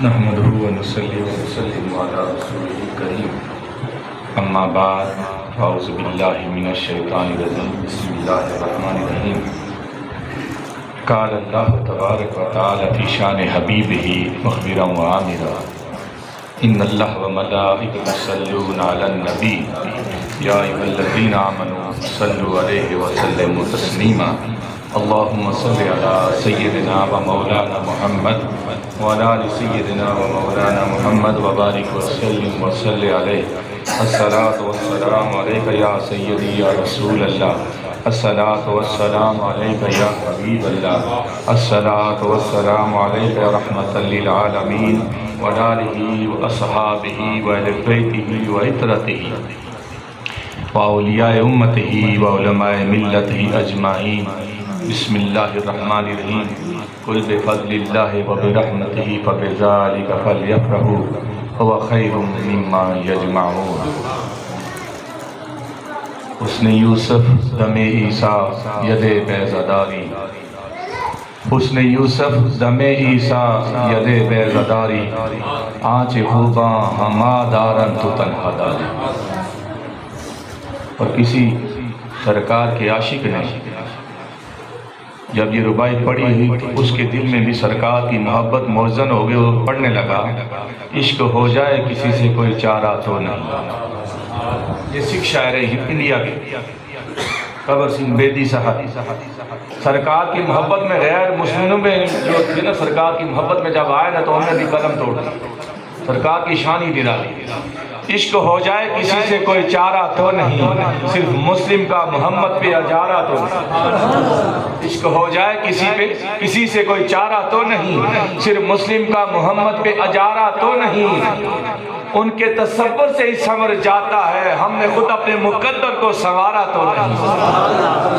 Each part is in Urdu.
نحمده ونصلي ونسلم على رسوله الكريم اما بعد اعوذ بالله من الشیطان الرجیم بسم اللہ الرحمن الرحیم قال اللہ تبارک وتعالی فی شان حبیبہ مخبرا وعامرا ان اللہ وملائکته یصلون علی النبی یا ایھا الذین آمنوا صلوا علیہ وسلموا تسلیما اللہم صل علی سیدنا و مولانا محمد وعلی آل سیدنا و مولانا محمد وبارک وسلم وصلی علیہ الصلاۃ والسلام علیک یا سیدی یا رسول اللہ الصلاۃ والسلام علیک یا حبیب اللہ الصلاۃ والسلام علیک یا رحمۃ للعالمین وعلی آلہ واصحابہ واہل بیتہ وعترتہ واولیاء امتہ وعلماء ملتہ اجمعین بسم اللہ الرحمن الرحیم قل بفضل اللہ وبرحمتہ فبذلک فلیفرحوا هو خیر مما یجمعون حسن یوسف دم عیسیٰ ید بیضداری حسن یوسف دم عیسیٰ ید بیضداری آنچ خوباں ہما دارن تو تنہا داری. اور کسی سرکار کے عاشق نے جب یہ ربائی پڑھی ہوئی تو اس کے دل میں بھی سرکار کی محبت موزن ہو گئی. وہ پڑھنے لگا عشق ہو جائے کسی سے کوئی چارہ تو نہیں. یہ سکھ شاعر انڈیا کے قبر سنگھ بیدی صاحب سرکار کی محبت میں غیر مسلموں میں جو تھے نا سرکار کی محبت میں جب آئے نا تو ہم نے بھی قلم توڑ دی. سرکار کی شان ہی گرا دی. عشق ہو جائے کسی سے کوئی چارہ تو نہیں صرف مسلم کا محمد پہ اجارہ تو نہیں. عشق ہو جائے کسی سے کوئی چارہ تو نہیں صرف مسلم کا محمد پہ اجارہ تو نہیں. ان کے تصور سے ہی سنور جاتا ہے ہم نے خود اپنے مقدر کو سنوارا تو نہیں.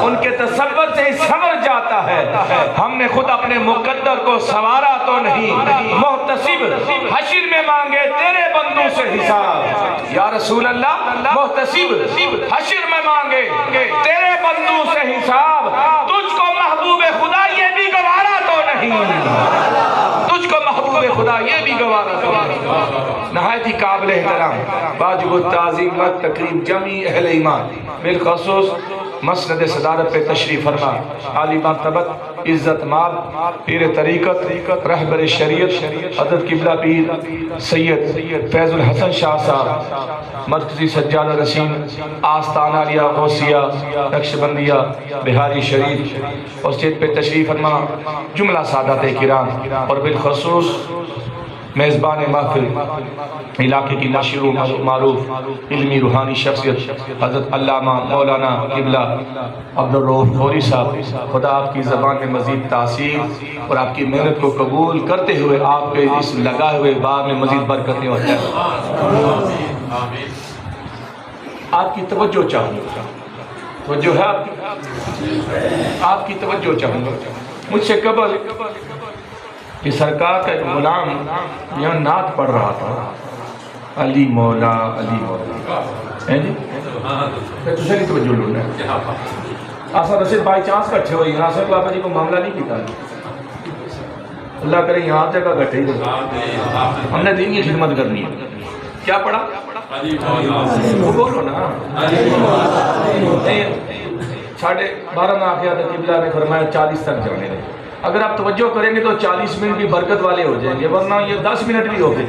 ان کے تصور سے ہی سنور جاتا ہے ہم نے خود اپنے مقدر کو سنوارا تو نہیں. محتسب حشر میں مانگے تیرے بندوں سے حساب یا رسول اللہ. محتسب حشر میں مانگے تیرے بندوں سے حساب تجھ کو محبوب خدا یہ بھی گوارا تو نہیں. تجھ کو محبوب خدا یہ بھی گوارا تو نہیں. نہایت ہی قابل احترام واجب التعظیم و تکریم جمیع اہل ایمان بالخصوص مسند صدارت پہ تشریف فرما عالی مرتبت عزت ماب پیر طریقت رہبر شریعت حضرت قبلہ پیر سید فیض الحسن شاہ صاحب مرکزی سجادہ رسیم آستانہ علیہ غوثیہ نقشبندیہ بہاری شریف اور اسٹیج پہ تشریف فرما جملہ سادات کرام اور بالخصوص میزبان محفل علاقے کی مشہور و معروف علمی روحانی شخصیت حضرت علامہ مولانا قبلہ عبدالرؤف غوری صاحب. خدا آپ کی زبان میں مزید تاثیر اور آپ کی محنت کو قبول کرتے ہوئے آپ کے اس لگائے ہوئے باغ میں مزید برکتیں اور آپ کی توجہ چاہوں گا. توجہ ہے آپ کی توجہ چاہوں گا. مجھ سے قبل کہ سرکار کا ایک غلام یہاں نعت پڑھ رہا تھا علی مولا علی مولا ہے جی میں تجھے نہیں توجہ لوں گا. آسان رسید بائی چانس کٹھے ہوئی یہاں سے بابا جی کو معاملہ نہیں کیتا. اللہ کرے یہاں جگہ گھٹے ہی ہم نے دین کی خدمت کرنی ہے. کیا پڑھا وہ بولو نا. 12:30 میں آخیا تھا قبلہ نے فرمایا 40 تک جانے دیں. اگر آپ توجہ کریں گے تو 40 منٹ بھی برکت والے ہو جائیں گے ورنہ یہ 10 منٹ بھی ہو گئے.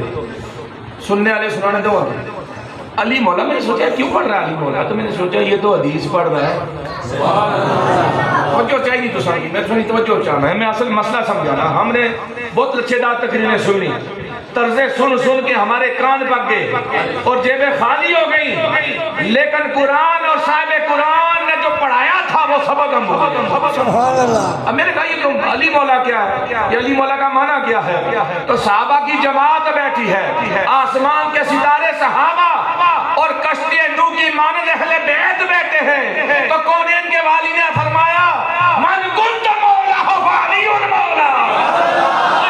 سننے والے سنانے دو. علی مولا میں نے سوچا کیوں پڑھ رہا ہے علی مولا تو میں نے سوچا یہ تو حدیث پڑھ رہا ہے. توجہ چاہیے تو سنی میں تھوڑی توجہ چاہنا ہے. میں اصل مسئلہ سمجھانا. ہم نے بہت اچھے دار تقریریں سنی طرزیں سن کے ہمارے کان پک گئے اور جیبیں خالی ہو گئی لیکن قرآن اور صاحب قرآن نے جو پڑھایا تھا وہ سبق ہم سبحان اللہ. اب میں نے کہا یہ تم علی مولا کیا ہے یہ علی مولا کا معنی کیا ہے تو صحابہ کی جماعت بیٹھی ہے آسمان کے ستارے صحابہ اور کشتی نو کی مانند اہل بیت بیٹھے ہیں تو کونین کے والی نے فرمایا من کنت مولا ہو فعلی مولا.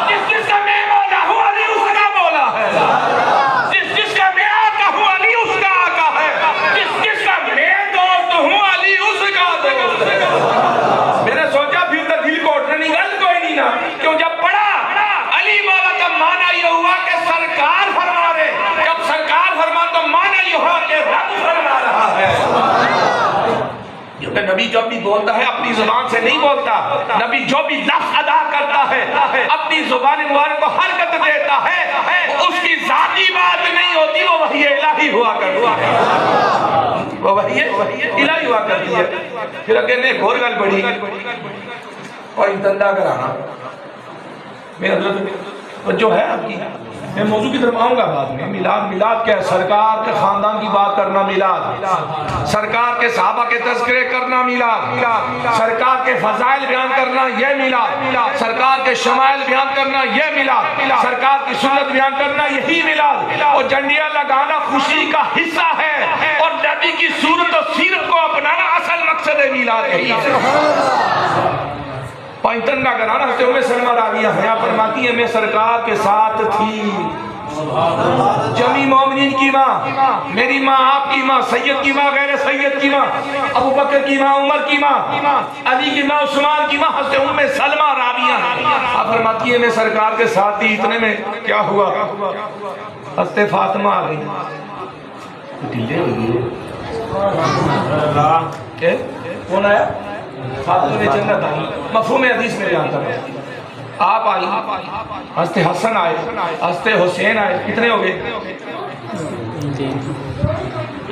جس کا میں مولا ہوں علی اس کا مولا ہے. جس کا میں آقا ہوں علی اس کا آقا ہے. جس کا میں دوست ہوں علی اس کا دوست ہے. میں نے سوچا پھر تو دل کو اٹھنے گل کوئی نہیں نا کیوں جب پڑھا علی مولا کا معنی یہ ہوا سرکار فرما رہے، جب سرکار فرما تو معنی یہ ہوا کہ رب فرما رہا ہے۔ کیونکہ نبی جو بھی بولتا ہے اپنی زبان سے نہیں بولتا، نبی جو بھی لفظ ادا کرتا ہے اپنی زبان مبارک کو حرکت دیتا ہے، اس کی ذاتی بات نہیں ہوتی، وہ وحی الہی ہوا کرتی ہے، وہ وحی الہی ہوا کرتی ہے۔ پھر اگر نے ایک اور گل پڑھی اور انتندہ کرانا، میرا حضرت جو ہے آپ کی، میں موضوع کی طرف آؤں گا بعد میں۔ میلاد کیا ہے؟ سرکار کے خاندان کی بات کرنا میلاد، سرکار کے صحابہ کے تذکرے کرنا میلاد، سرکار کے فضائل بیان کرنا یہ میلاد، سرکار کے شمائل بیان کرنا یہ میلاد، سرکار کی سنت بیان کرنا یہی میلاد۔ اور جھنڈیاں لگانا خوشی کا حصہ ہے، اور نبی کی صورت و سیرت کو اپنانا اصل مقصد ہے میلاد یہی ہے۔ پائنتن نہ کرانا، حضرت ام سلمہ راویہ حیا فرماتی ہیں میں سرکار کے ساتھ تھی، جمی مومنین کی ماں، میری ماں، آپ کی ماں، سید کی ماں، غیر سید کی ماں، ابو بکر کی ماں، عمر کی ماں، علی کی ماں، عثمان کی ماں، حضرت ام سلمہ راویہ آپ فرماتی ہیں میں سرکار کے ساتھ تھی، اتنے میں کیا ہوا؟ حضرت فاطمہ آ گئی، ڈلے ہوئی ہے، کون آیا؟ فاطمہ جنت آئی، مفہوم حدیث میں جانتا ہے۔ آپ آئی، حضرت حسن آئے، حضرت حسین آئے، کتنے ہو گئے؟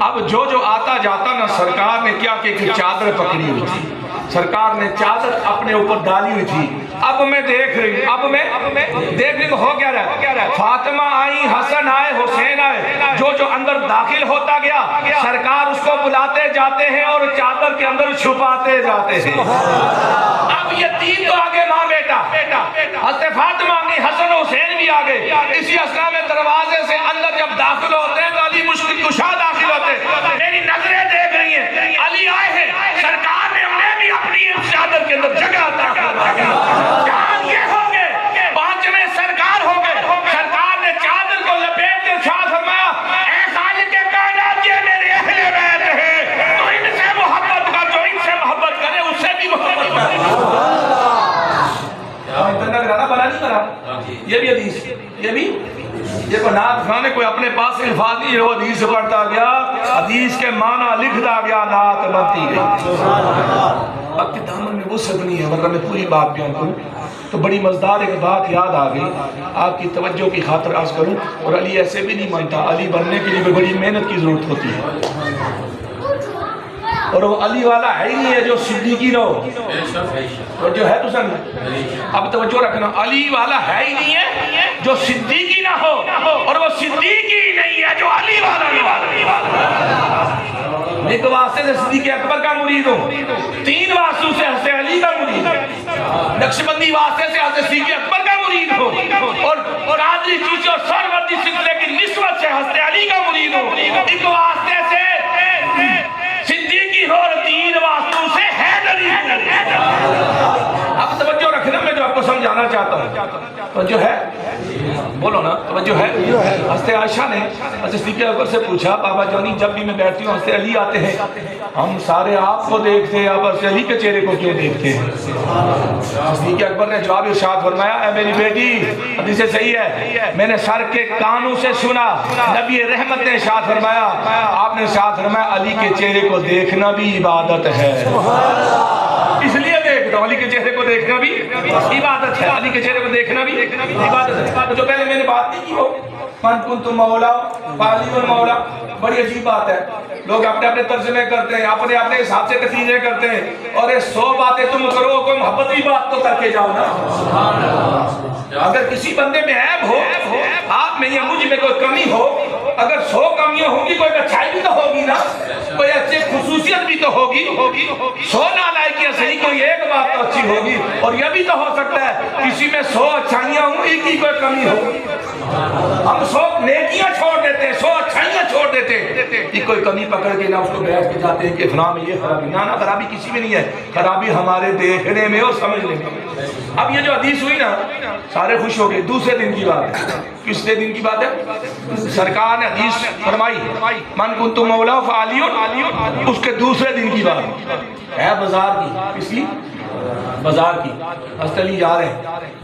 اب جو آتا جاتا نا، سرکار نے کیا کہ چادر پکڑی ہوئی تھی، سرکار نے چادر اپنے اوپر ڈالی ہوئی تھی۔ اب میں دیکھ رہی ہوں ہو کیا رہا، فاطمہ آئی، حسن آئے، حسین آئے، جو اندر داخل ہوتا گیا سرکار اس کو بلاتے جاتے ہیں اور چادر کے اندر چھپاتے جاتے ہیں۔ اب یہ تین تو آگے ماں بیٹا، حضرت فاطمہ آگئی، حسن حسین بھی آگئے، اسی اسنا میں دروازے سے اندر جب داخل ہوتے ہیں تو علی مشکل کشا داخل ہوتے ہیں، میری نظریں دیکھ رہی ہیں علی آئے ہیں، سرکار نے انہیں بھی اپنی چادر کے اندر جگہ عطا فرمائی۔ جان یہ ہو گئے، پانچویں سرکار ہو گئے، سرکار نے چادر کو لپیٹ کے ارشاد فرمایا اے خالق کائنات یہ میرے اہل بیت ہیں، تو ان سے محبت کر، جو ان سے محبت کرے اس سے بھی محبت کر۔ گانا بنا نہیں کرا، یہ بھی حدیث، یہ بھی یہ کو نعت خانے کوئی اپنے پاس الفاظ نہیں، وہ حدیث پڑھتا گیا، حدیث کے معنی لکھتا گیا، نعت بنتی گئی۔ اب کے دامن میں وسعت نہیں ہے، ورنہ میں پوری بات بیان کروں تو بڑی مزدار ایک بات یاد آ گئی، آپ کی توجہ کی خاطر عرض کروں۔ اور علی ایسے بھی نہیں مانتا، علی بننے کے لیے بڑی محنت کی ضرورت ہوتی ہے، اور وہ علی والا ہے ہی نہیں ہے جو صدیقی نہ ہو، اور جو ہے تو سن اب توجہ رکھنا، علی والا ہے ہی نہیں ہے جو صدیقی نہ ہو، اور وہ صدیقی نہیں ہے جو علی والا نہ ہو۔ میں ایک واسطے سے صدیق اکبر کا مرید ہوں، تین واسطوں سے حضرت علی کا مرید ہوں، نقشبندی واسطے سے حضرت صدیق اکبر کا مرید ہوں، اور قادری چیزیں اور سروردی سلسلے کی نسبت سے حضرت علی کا مرید ہوں۔ ایک واسطے سے صدیقی ہو اور تین واسطوں سے حیدری ہوں۔ اب توجہ رکھنا، میں جو آپ کو سمجھانا چاہتا ہوں توجہ ہے، بولو نا توجہ ہے۔ حضرت عائشہ نے حضرت صدیق اکبر سے پوچھا بابا جانی جب بھی میں بیٹھتی ہوں حضرت علی آتے ہیں، ہم سارے آپ کو دیکھتے ہیں، آپ حضرت علی کے چہرے کو کیوں دیکھتے ہیں؟ صدیق اکبر نے جواب ارشاد فرمایا اے میری بیٹی، حدیث صحیح ہے، میں نے سر کے کانوں سے سنا، نبی رحمت نے ارشاد فرمایا، آپ نے ارشاد فرمایا علی کے چہرے کو دیکھنا بھی عبادت ہے، اس لیے دیکھتا ہوں، علی کے چہرے کو دیکھنا بھی عبادت ہے، علی کے چہرے کو دیکھنا بھی عبادت ہے۔ جو پہلے میں نے بات نہیں کی وہ من کنت مولا فعلی المولا، بڑی عجیب بات ہے، لوگ اپنے اپنے ترجمے کرتے ہیں، اپنے اپنے حساب سے تفسیریں کرتے ہیں، اور یہ 100 باتیں تم کرو، کوئی محبت کی بات تو کر کے جاؤ نا۔ اگر کسی بندے میں عیب ہو، آپ میں یا مجھ میں کوئی کمی ہو، اگر 100 کمیاں ہوں گی کوئی اچھائی بھی تو ہوگی نا، کوئی اچھی خصوصیت بھی تو ہوگی، 100 نالائکیاں صحیح کوئی ایک بات تو اچھی ہوگی، اور یہ بھی تو ہو سکتا ہے کسی میں 100 اچھائیاں ہوں ایک کی کوئی کمی ہو۔ ہم 100 نیکیاں چھوڑ دیتے ہیں، 100 اچھائیاں چھوڑ دیتے ہیں، کہ کوئی کمی پکڑ کے نہ اس کو بیٹھ کے جاتے ہیں کہ فلاں میں یہ خرابی، نہ خرابی کسی میں نہیں ہے، خرابی ہمارے دیکھنے میں اور سمجھنے میں۔ اب یہ جو حدیث ہوئی نا سارے خوش ہو گئے، دوسرے دن کی بات ہے، کس دن کی بات ہے؟ سرکار نے حدیث فرمائی من کنت مولا فعلی، اس کے دوسرے دن کی بات ہے بازار کی، کس کی؟ بازار کی حضرت علی جا رہے ہیں،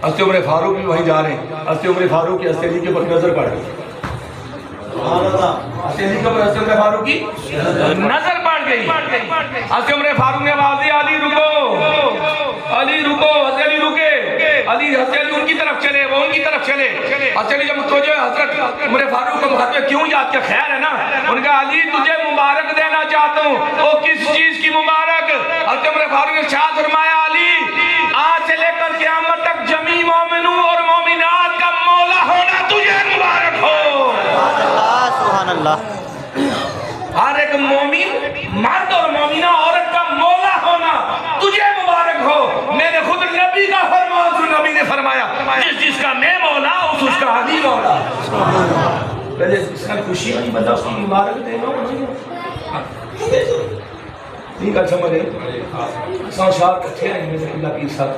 حضرت عمر فاروق بھی وہیں جا رہے ہیں، حضرت عمر فاروق کی حضرت علی کے اوپر نظر پڑ گئی، حضرت علی کے اوپر حضرت عمر فاروق کی نظر پڑ گئی۔ حضرت عمر فاروق نے آواز دی علی رکو، علی رکو، حضرت علی رکے، حضرت علی ان کی طرف چلے، وہ ان کی طرف چلے۔ حضرت علی جب متوجہ حضرت عمر فاروق کو مخاطب کیوں یاد کیا، خیر ہے نا؟ ان کا علی تجھے مبارک دینا چاہتا ہوں۔ وہ کس چیز کی مبارک؟ حضرت عمر فاروق نے ارشاد فرمایا علی آج سے لے کر قیامت تک جمی مومنوں اور مومنات کا مولا ہونا تجھے مبارک ہو۔ سبحان اللہ۔ ہر ایک مومن مرد اور مومنہ عورت کا مولا ہونا تجھے مبارک ہو۔ میں نے خود نبی کا فرمان سنا، نبی نے فرمایا جس کا میں مولا اس کا علی مولا۔ پہلے اس کا خوشی نہیں بتا، اس کی مبارک دینا نہیں کا سمجھے سو شاہ کچھے ہیں میرے اللہ کی ساتھ،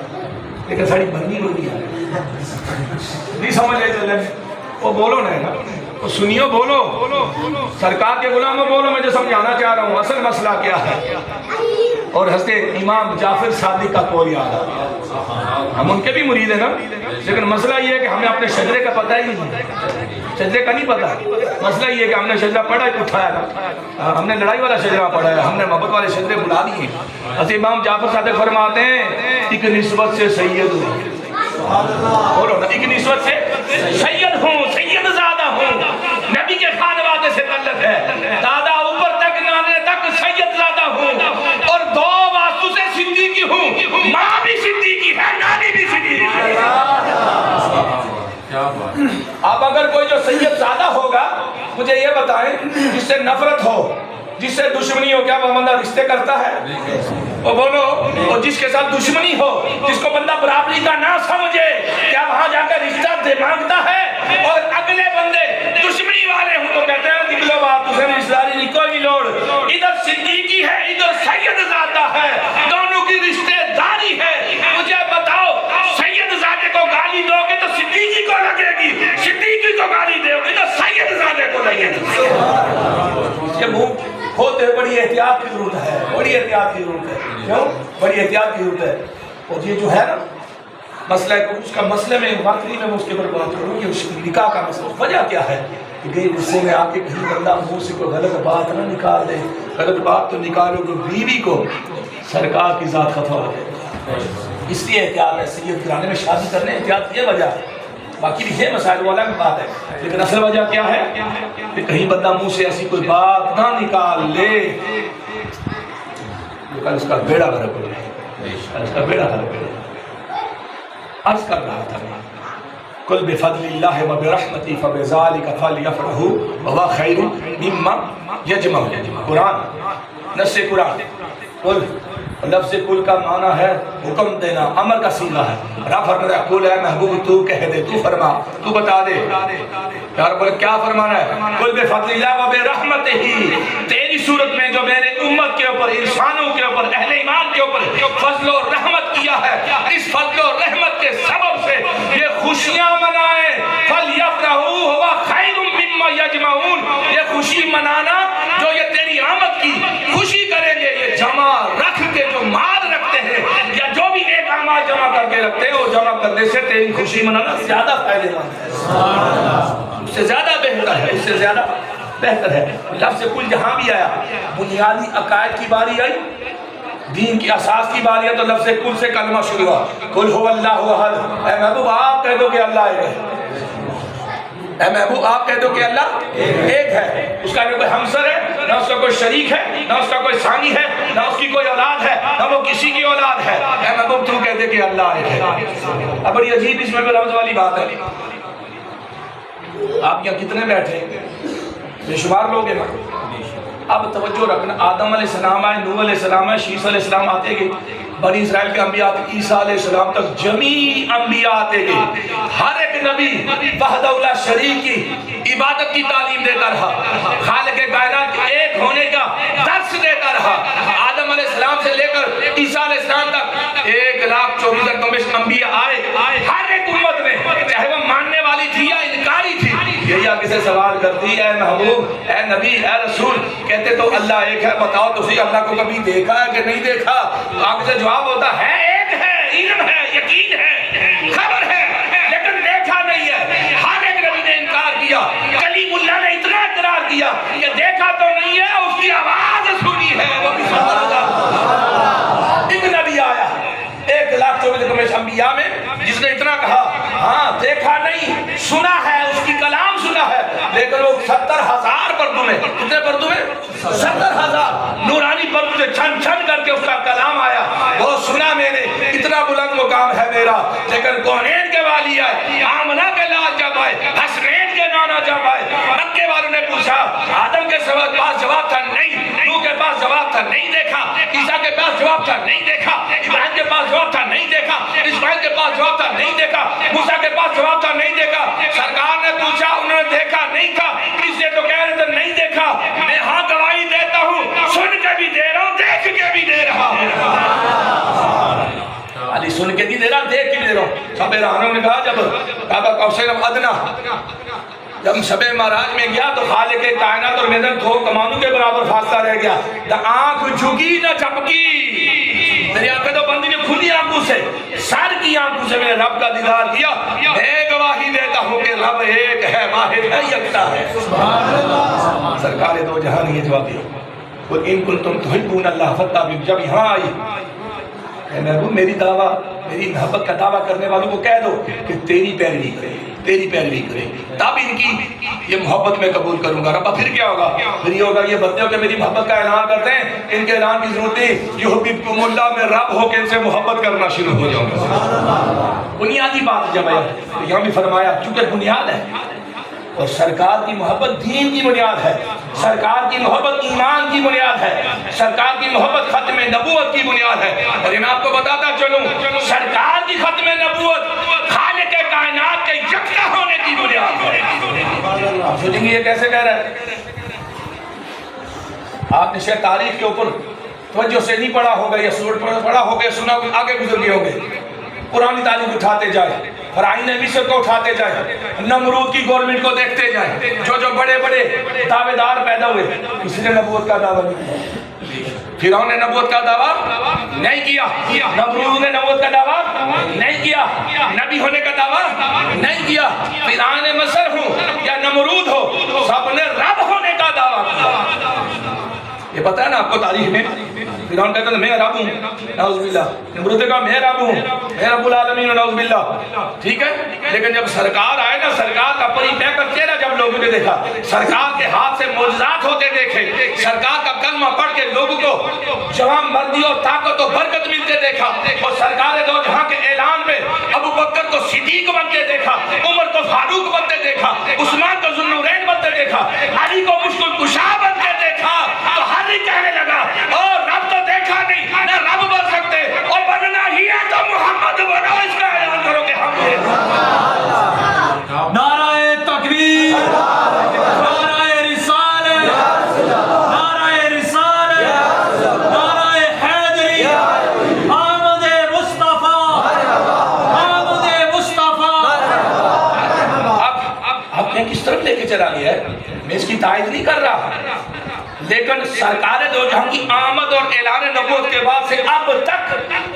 لیکن ساڑی بنی ہوئی ہے نہیں سمجھ لے چلے۔ وہ بولو نا، وہ سنیو، بولو سرکار کے غلاموں، بولو میں جو سمجھانا چاہ رہا ہوں اصل مسئلہ کیا ہے۔ اور حضرت امام جعفر صادق کا قول یاد آ، ہم ان کے بھی مرید ہیں نا، لیکن مسئلہ یہ ہے کہ ہمیں اپنے شجرے کا پتہ ہی نہیں، شجرے کا نہیں پتہ۔ مسئلہ یہ ہے کہ ہم نے شجرہ پڑھا ہے اٹھایا نا، ہم نے لڑائی والا شجرہ پڑھا ہے، ہم نے محبت والے شجرے بلا دیے۔ حضرت امام جعفر صادق فرماتے ہیں ایک نسبت سے سید ہوں، بولو نا، ایک نسبت سے سید ہوں، سید زادہ ہوں، نبی کے خانوادے سے تعلق ہے، دادا اوپر تک نانے تک سید زادہ ہوں، اور دو واسطوں سے صدیقی ہوں، ماں بھی صدیقی ہے، نانی بھی صدیقی ہے۔ اب اگر کوئی جو سید زادہ ہوگا مجھے یہ بتائیں جس سے نفرت ہو، جس سے دشمنی ہو، کیا وہ بندہ رشتے کرتا ہے؟ وہ بولو، اور جس کے ساتھ دشمنی ہو، جس کو بندہ برابری کا نہ سمجھے، کیا وہاں جا کر رشتہ دے مانگتا ہے؟ اور اگلے بندے دشمنی والے ہوں تو کہتے ہیں نکلو بات، اسے رشتہ داری نہیں، کوئی لوڑ، ادھر صدیقی ہے ادھر سید زادہ ہے، دونوں کی رشتے داری ہے۔ مجھے بتاؤ سید زادے کو گالی دو گے تو صدیقی کو لگے گی، صدیقی کو گالی دو گے تو سید زادے کو لگے گی۔ یہ منہ ہوتے بڑی احتیاط کی ضرورت ہے، بڑی احتیاط کی ضرورت ہے، کیوں؟ بڑی احتیاط کی ضرورت ہے۔ اور یہ جو ہے نا مسئلہ ہے، اس کا مسئلے میں وقت نہیں میں اس کے اوپر بات کروں کہ اس کی نکاح کا مسئلہ وجہ کیا ہے کہ گئی غصے میں آ کے کہیں بندہ منہ سے کوئی غلط بات نہ نکال دے، غلط بات تو نکالو کہ بیوی کو سرکار کی ذات خطا ہو جائے، اس لیے احتیاط ہے۔ سید گھرانے میں شادی کرنے احتیاط یہ وجہ ہے، باقی بھی ہے مسائل والا کی بات ہے، لیکن اصل وجہ کیا ہے کہ کہیں بندہ منہ سے ایسی کوئی بات نہ نکال لے کل اس کا بیڑا غرق ہو جائے، اس کا بیڑا غرق ہو جائے۔ عرض کر رہا تھا قل بفضل اللہ وبرحمتہ فبذلک فلیفرحوا وهو خیر مما یجمعون۔ قرآن، نص قرآن، قل لفظ کل کا معنی ہے حکم دینا، امر کا صیغہ ہے۔ رب فرماتا ہے قل اے محبوب تو کہہ دے، تو فرما، تو بتا دے یار بولے کیا فرمانا ہے۔ قل بفضل اللہ وبرحمتہ، تیری صورت میں جو میرے امت کے اوپر، انسانوں کے اوپر، اہل ایمان کے اوپر فضل و رحمت کیا ہے، اس فضل و رحمت کے سبب سے یہ خوشیاں منائیں، فلیفرحوا هو خیر مما یجمعون، یہ خوشی منانا جو یہ تیری آمد کی خوشی کریں گے، یہ جمع رکھ کے جو مال رکھتے ہیں یا جو بھی نیک اعمال جمع کر کے رکھتے ہیں، وہ جمع کرنے سے تیری خوشی منانا زیادہ فائدے مند ہے، اس سے زیادہ بہتر ہے، اس سے زیادہ بہتر ہے۔ لفظ کل جہاں بھی آیا، بنیادی عقائد کی باری آئی، دین کی اساس کی باری ہے، تو لفظ کل سے کلمہ شروع ہوا، قل هو اللہ احد۔ اے محبوب آپ کہہ دو کہ اللہ ایک ہے، اے محبوب آپ کہہ دو کہ اللہ ایک ہے، اس کا نہ کوئی ہمسر ہے، نہ اس کا کوئی شریک ہے، نہ اس کا کوئی ثانی ہے، نہ اس کی کوئی اولاد ہے، نہ وہ کسی کی اولاد ہے۔ اے محبوب تو کہہ دے کہ اللہ ایک ہے۔ اب بڑی عجیب اس میں رمز والی بات ہے، آپ یہاں کتنے بیٹھے بے شمار لوگ ہیں نا، اب توجہ رکھنا، آدم علیہ السلام آئے، نوح علیہ السلام آئے، شیس علیہ السلام آتے گئے، بنی اسرائیل کے انبیاء تک، عیسیٰ علیہ السلام تک جمیع انبیاء آتے گئے، ہر ایک نبی وحدہ لا شریک کی عبادت کی تعلیم دیتا رہا، خالق کائنات کے ایک ہونے کا درس دیتا رہا۔ آدم علیہ السلام سے لے کر عیسیٰ علیہ السلام تک 1,24,000 انبیاء آئے، ہر ایک امت میں چاہے وہ ماننے والی تھی یا انکاری تھی، یہی آگے سے سوال کرتی اے محبوب، اے نبی، اے رسول، کہتے تو اللہ ایک ہے، بتاؤ تو صحیح اللہ کو کبھی دیکھا ہے کہ نہیں دیکھا؟ آگے سے جواب ہوتا ہے ایک یقین ہے، خبر ہے، لیکن دیکھا نہیں ہے۔ ہر ایک نبی نے انکار کیا۔ کلیم اللہ نے اتنا اقرار کیا کہ دیکھا تو نہیں ہے، اس کی آواز سنی ہے، وہ بھی سبحان اللہ۔ ایک نبی آیا 1,24,000 انبیاء میں جس نے اتنا کہا ہاں دیکھا نہیں، سنا ہے، اس کی کلام سنا ہے، لیکن وہ 70,000 پردوں میں، کتنے پردوں میں؟ 70,000 نورانی پردوں سے چھن چھن کر کے اس کا کلام آیا، وہ سنا میں نے، اتنا بلند مقام ہے میرا، لیکن کونین کے والی آئے، آمنہ کے لال جب آئے، حسنین کے نانا جب آئے، مکے والوں نے پوچھا آدم کے پاس جواب تھا نہیں، نوح کے پاس جواب تھا نہیں دیکھا، عیسیٰ کے پاس جواب تھا نہیں دیکھا، ابراہیم کے پاس جواب تھا نہیں دیکھا، اسماعیل کے پاس جواب تھا نہیں دیکھا، موسیٰ کے پاس جواب تھا نہیں دیکھا۔ سرکار نے پوچھا انہوں نے دیکھا نہیں تھا، اس لیے تو کہہ رہے تھے نہیں دیکھا، میں ہاں گواہی دیتا ہوں، سن کے بھی دے رہا ہوں، دیکھ کے بھی دے رہا ہوں۔ علی سن کے بھی دے رہا، دیکھ کے بھی دے رہا ہوں۔ شب رہنوں نے کہا جب کعبہ کوثر ادنا جب شب معراج میں گیا تو خالق کائنات اور میدان 2 کمانوں کے برابر فاصلہ رہ گیا، نہ آنکھ جھکی نہ جھپکی، میری آنکھیں تو بندی نے کھلی آنکھوں سے، سر کی آنکھوں سے میں نے رب کا دیدار کیا، میں گواہی دیتا ہوں کہ رب ایک ہے، واحد ہے، یکتا ہے۔ سرکار دو جہاں نے یہ جواب دیا، قُلْ إِن كُنتُمْ تُحِبُّونَ اللَّهَ فَاتَّبِعُونِی، جب یہاں آئی اے محبوب میری دعویٰ، میری محبت کا دعویٰ کرنے والوں کو کہہ دو کہ تیری پیروی کرے، تیری پیروی کرے، تب ان کی یہ محبت میں قبول کروں گا۔ ربا پھر کیا ہوگا؟ پھر یہ ہوگا یہ بندے ہو کہ میری محبت کا اعلان کرتے ہیں، ان کے اعلان کی ضرورت نہیں، یحببکم اللہ میں رب ہو کے ان سے محبت کرنا شروع ہو جاؤں گا۔ بنیادی بات جب ہے یہاں بھی فرمایا چونکہ بنیاد ہے، اور سرکار کی محبت دین کی بنیاد ہے، سرکار کی محبت ایمان کی بنیاد ہے، سرکار کی محبت ختم نبوت کی بنیاد ہے۔ اور میں آپ کو بتاتا چلوں سرکار کی ختم نبوت خالق کائنات کے یکتا ہونے کی بنیاد ہے۔ آپ سوچیں گے یہ کیسے کہہ رہا ہے؟ آپ نے شاید تاریخ کے اوپر توجہ سے نہیں پڑھا ہوگا، یا سورت پڑھا ہوگا، سنا ہوگا، آگے گزر گئے ہوں گے۔ پرانی تاریخ اٹھاتے جائے، فرعون مصر کو اٹھاتے جائے، نمرود کی گورنمنٹ کو دیکھتے جائیں، جو بڑے بڑے دعوے دار پیدا ہوئے، کسی نے نبوت کا دعویٰ نہیں کیا۔ فرعون نے نبوت کا دعویٰ نہیں کیا، نمرود نے نبوت کا دعویٰ نہیں کیا، نبی ہونے کا دعویٰ نہیں کیا۔ فرعون مصر ہو یا نمرود ہو، سب نے رب ہونے کا دعویٰ کیا۔ یہ پتہ ہے نا آپ کو تاریخ میں، فرعون کہتا تھا میں رب ہوں، نعوذ باللہ، نمرود نے کہا میں رب ہوں، میں رب العالمین، نعوذ باللہ، ٹھیک ہے۔ لیکن جب سرکار آئے نا، سرکار کا پری پہ کر چہرہ جب لوگوں نے دیکھا، سرکار کے ہاتھ سے معجزات ہوتے دیکھے، سرکار کا کلمہ پڑھ کے لوگوں کو جوان مردی اور طاقت و برکت ملتے دیکھا، اور سرکار دو جہاں کے اعلان میں ابو بکر کو صدیق بنتے دیکھا، عمر کو فاروق بنتے دیکھا، عثمان کو ذوالنورین بنتے دیکھا، علی کو مشکل کشا بنتے دیکھا، تو ہر ایک کہنے لگا اور رب تو دیکھا نہیں، نہ رب بن سکتے، اور بننا ہی ہے تو محمد بنو، اس کا اعلان کرو کہ ہم ہیں۔ نعرہ تکبیر، نعرہ رسالت، نعرہ رسالت، نعرہ حیدری، آمد مصطفیٰ، آمد مصطفیٰ۔ اب میں کس طرف لے کے چلا گیا ہے، میں اس کی تائید نہیں کر رہا، لیکن سرکار دو جہاں کی آمد اور اعلان نبوت کے بعد سے اب تک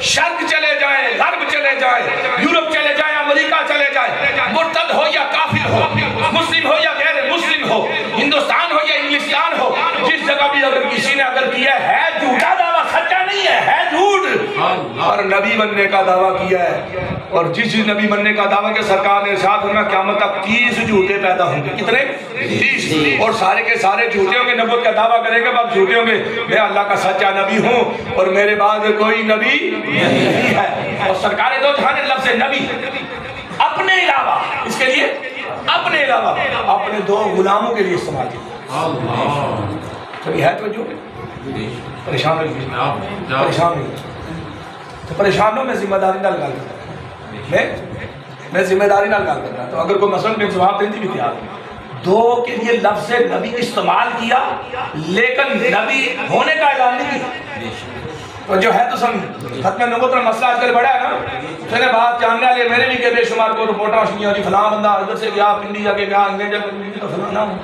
شرق چلے جائیں، غرب چلے جائیں، یورپ چلے جائیں، امریکہ چلے جائیں، مرتد ہو یا کافر ہو، مسلم ہو یا غیر مسلم ہو، ہندوستان ہو یا انگلستان ہو، جس جگہ بھی اگر کسی نے اگر کیا ہے جھوٹا دعویٰ، سچا نہیں ہے جھوٹ، اور نبی بننے کا دعویٰ کیا ہے، اور جس نبی بننے کا دعویٰ کہ سرکار نے ارشاد فرمایا قیامت تک 30 جھوٹے پیدا ہوں گے، کتنے؟ 30، اور سارے کے سارے جھوٹے ہوں گے، نبوت کا دعویٰ کریں گے، بس جھوٹے ہوں گے، میں اللہ کا سچا نبی ہوں اور میرے بعد کوئی نبی نہیں ہے۔ اور سرکار دو جہاں نے لفظ نبی اپنے علاوہ، اس کے لیے اپنے علاوہ اپنے 2 غلاموں کے لیے استعمال کیا۔ کبھی ہے تو جو پریشان ہوئی، پریشان ہوئی تو پریشانوں میں ذمہ داری نہ لگا کرتا، میں ذمہ داری نہ لگا کرتا، تو اگر کوئی مثلا میں جواب دیتی بھی تیار، 2 کے لیے لفظ نبی استعمال کیا، لیکن نبی ہونے کا اعلان نہیں کیا۔ تو جو ہے تو سمجھ ختم نبوت میں مسئلہ آج کل بڑا ہے نا، میں نے بات جاننے والے میرے بھی کہ بے شمار کو رپورٹاں سنیاں جی فلاں بندہ ادھر سے گیا، پنڈی جا کے گیا، انگریز جا کے تو فلاں نہ ہوں،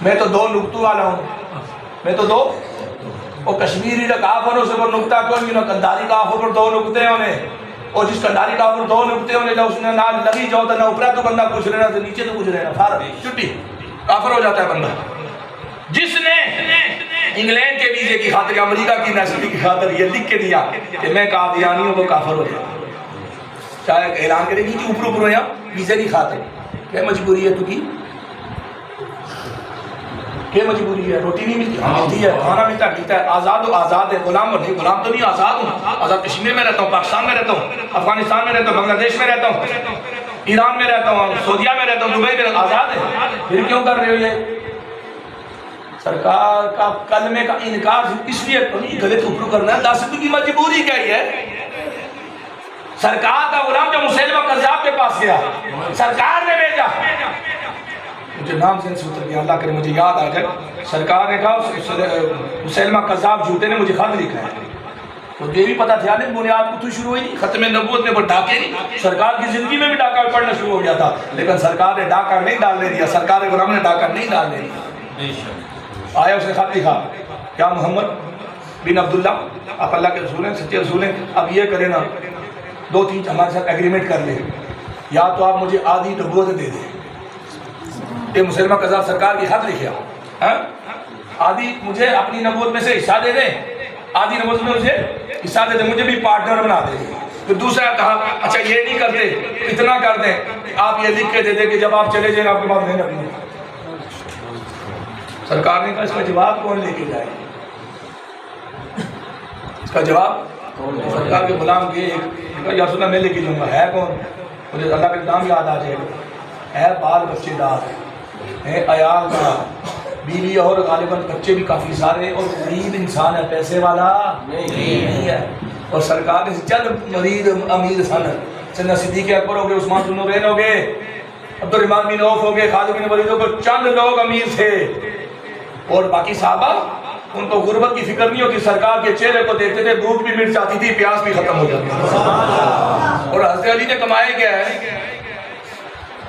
میں تو 2 نقطوں والا ہوں، میں تو 2 اور کشمیری کا کہا پر اسے پر نقطہ کوئی نہیں، کنداری کہا پر 2 نقطے ہونے، اور جس کا داری ٹاور دو نکتے ہونے جاؤ اس نے نہ لگی جاؤ تو نہ اوپر تو بندہ کچھ رہنا تو نیچے تو کچھ رہنا فارغ چھٹی کافر ہو جاتا ہے بندہ. جس نے انگلینڈ کے ویزے کی خاطر امریکہ کی نیشنلٹی کی خاطر یہ لکھ کے دیا کہ میں قادیانی ہوں وہ کافر ہو جائے. چاہے اعلان کرے گی کہ اوپر اوپر یہاں ویزے کی خاطر کیا مجبوری ہے تو کی کیا مجبوری ہے؟ روٹی نہیں ملتی ملتی ہے, کھانا ملتا ہے, آزاد ہو آزاد ہے, غلام ہو نہیں غلام تو نہیں, آزاد ہوں, آزاد کشمیر میں رہتا ہوں, پاکستان میں رہتا ہوں, افغانستان میں رہتا ہوں, بنگلہ دیش میں رہتا ہوں, ایران میں رہتا ہوں, سعودیہ میں رہتا ہوں, دبئی میں آزاد ہے. پھر کیوں کر رہے ہو یہ سرکار کا کلمے کا انکار اس لیے غلط اوپر کرنا ہے؟ 10 کی مجبوری کیا ہے؟ سرکار کا غلام جو مسیلمہ کذاب کے پاس گیا سرکار نے بھیجا, مجھے نام سے اتر گیا, اللہ کرے مجھے یاد آ جائے. سرکار نے کہا مسیلمہ کذاب جھوٹے نے مجھے خط لکھا ہے. تو یہ بھی پتا تھا نہیں بنیاد کو تو شروع ہوئی نہیں, ختم نبوت میں وہ ڈاکے نہیں, سرکار کی زندگی میں بھی ڈاکہ پڑھنا شروع ہو گیا تھا, لیکن سرکار نے ڈاکہ نہیں ڈالنے دیا, سرکار غلام نے ڈاکہ نہیں ڈالنے دیا. آیا اس نے خط لکھا, کیا محمد بن عبداللہ آپ اللہ کے رسول ہیں, سچے رسول ہیں, اب یہ کریں نا 2-3 ہمارے ساتھ ایگریمنٹ کر لیں, یا تو آپ مجھے آدھی نبوت دے دیں. یہ مسلمہ قذاب سرکار کی خط لکھا, آدھی مجھے اپنی نبوت میں سے حصہ دے دیں, آدھی نبوت میں مجھے حصہ دے دیں, مجھے بھی پارٹنر بنا دیں. پھر دوسرا کہا اچھا یہ نہیں کرتے اتنا کر دیں, آپ یہ لکھ کے دے دیں کہ جب آپ چلے جائیں آپ کے بعد نہیں رکھیں. سرکار نے کہا اس کا جواب کون لے کے جائے, اس کا جواب سرکار کے غلام کے یا رسول اللہ میں لے کے جاؤں گا, ہے کون؟ مجھے اللہ کا نام یاد آ جائے گا, ہے بال بچے دار, ہے عیال دار, بیوی اور غالباً بچے بھی کافی سارے, اور غریب انسان ہے, پیسے والا نہیں ہے. اور سرکار نے چند مریض امیر سن, سیدنا صدیق اکبر ہو گئے, عثمان بن نورین ہو گئے, عبد الرحمن بن عوف ہو گئے, خالد بن ولید ہو گئے, چند لوگ امیر تھے, اور باقی صحابہ ان کو غربت کی فکر نہیں ہوتی, سرکار کے چہرے کو دیکھتے تھے, بھوک بھی مٹ جاتی تھی, پیاس بھی ختم ہو جاتی تھی. اور حضرت علی نے کمائے کیا ہے؟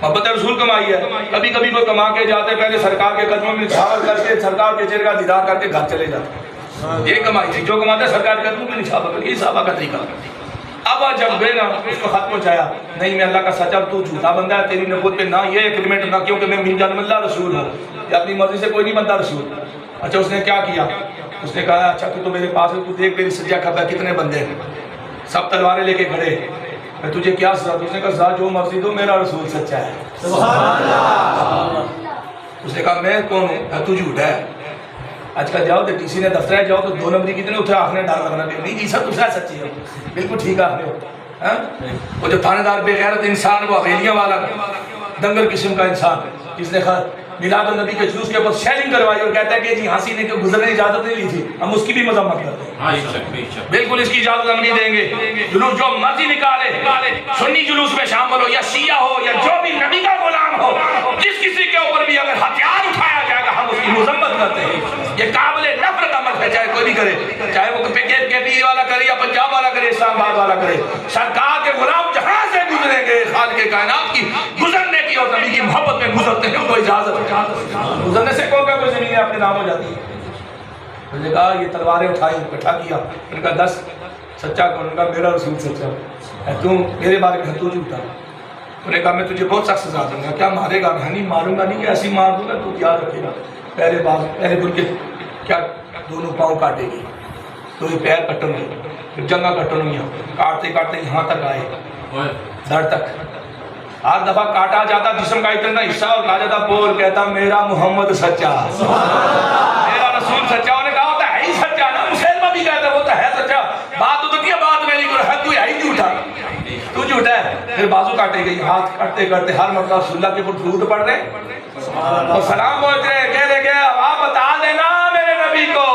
محبت رسول کمائی ہے. کبھی کبھی وہ کما کے جاتے, پہلے سرکار کے قدموں میں نچھاور کر کے سرکار کے چہرے کا دیدار کر کے گھر چلے جاتے. یہ کمائی تھی, جو کماتے سرکار کے قدموں میں نچھاور کر کے, یہ صحابہ کا طریقہ. اب جب گئے نا اس کو خط پہنچایا, نہیں میں اللہ کا سچا, تو جھوٹا بندہ ہے, تیری نبوت پہ نہ یہ ایگریمنٹ نہ, کیونکہ میں مین جان اللہ رسول ہوں, یا اپنی مرضی سے کوئی نہیں بنتا رسول. اچھا اس نے کیا کیا, اس نے کہا اچھا تو میرے پاس ہے, تو دیکھ میری سجا کھپا کتنے بندے ہیں, سب تلواریں لے کے کھڑے, میں تجھے کیا سزا؟ اس نے کہا جو مرضی دو, میرا رسول سچا ہے. سبحان اللہ. اس نے کہا میں کون ہوں, تو جھوٹا ہے. آج کل جاؤ تو ٹی سی نے دفتر جاؤ تو 2 نمبری کتنے اترے, آخر ڈال لگنا, نہیں جی سر دوسرا سچی ہے, بالکل ٹھیک آخر ہو. وہ جو تھانے دار بے غیرت انسان, وہ حویلیاں والا دنگر قسم کا انسان, جس نے میلاد النبی کے جلوس کے اوپر شیلنگ کروائی اور کہتا ہے کہ جی ہنسی نے گزرنے اجازت نہیں لی تھی, ہم اس کی بھی مذمت کرتے ہیں. بالکل اس کی اجازت ہم نہیں دیں گے. جلوس جو مرضی نکالے, سنی جلوس میں شامل ہو یا شیعہ ہو یا جو بھی نبی کا غلام ہو, جس کسی کے اوپر بھی اگر ہتھیار اٹھایا جائے گا ہم اس کی مذمت کرتے ہیں. یہ قابل نفرت عمل ہے, چاہے کوئی بھی کرے, چاہے وہ کے پی والا کرے یا پنجاب والا کرے, اسلام آباد والا کرے. سرکار کے غلام جہاں سے گزریں گے خالق کائنات کی گزرنے کی اور نبی کی محبت میں گزرتے ہیں, ان کو اجازت گزرنے سے کوئی زمینیں اپنے نام ہو جاتی ہیں. میں نے کہا یہ تلواریں اٹھائی, اکٹھا کیا, میں نے کہا 10 سچا کون؟ کہا میرا رسول سچا ہے, تم میرے بارے میں تو جھوٹا. میں نے کہا میں تجھے بہت سخت سزا دوں گا. کیا مارے گا؟ نہیں ماروں گا نہیں, کہ ایسی مار دوں گا تو یاد رکھے گا. پہلے دن کے کیا دونوں پاؤں کاٹے گی, تو یہ پیر کٹن گے, پھر جنگا کٹن گیا, کاٹتے کاٹتے یہاں تک آئے, دھڑ تک. ہر دفعہ کاٹا جاتا جسم کا اتنا حصہ اور کہا جاتا بول, کہتا میرا محمد سچا, میرا رسول سچا. انہوں نے کہا ہوتا ہے ہی سچا نا, مسلمہ بھی کہتا ہے ہوتا ہے سچا, بات تو کیا بات میری کو ہے, تو ہے ہی جھوٹا, تو جھوٹا ہے. پھر بازو کاٹے گئی, ہاتھ کاٹتے کرتے ہر مرتبہ رسول اللہ کے اوپر درود پڑھ رہے اور سلام بولتے رہے, کہہ رہے کہ ہوا بتا دینا میرے نبی کو,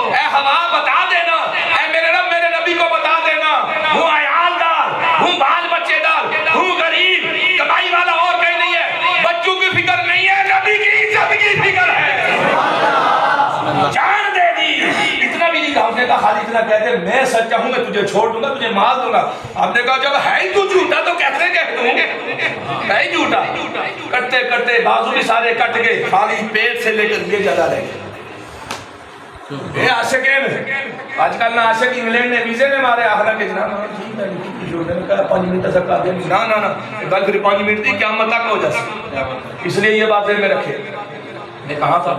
اے ہوا بتا دینا, اے میرے رب میرے نبی کو بتا دینا, ہوں عیال دار, ہوں بال بچے دار, ہوں غریب, کمائی والا اور کہیں نہیں ہے, بچوں کی فکر نہیں ہے, نبی کی عزت کی فکر ہے, جان دے دی. اتنا بھی نہیں کہا, اس نے کہا خالی اتنا کہتے میں سچا ہوں, میں تجھے چھوڑ دوں گا, تجھے مال دوں گا. آپ نے کہا جب ہے ہی تو جھوٹا تو کیسے کہہ دوں, ہے ہی جھوٹا. کرتے کرتے بازو بھی سارے کٹ گئے, خالی پیٹ سے لے کر یہ جگہ رہ گئے. اے عاشقین آج کل نہ عاشق انگلینڈ نے ویزے نے مارے آخرا کے جناب نے کہا 5 منٹ تک آ دیں نہ گل پھر 5 منٹ دی قیامت تک ہو جائے. اس لیے یہ بات ذہن میں رکھے. میں کہاں تھا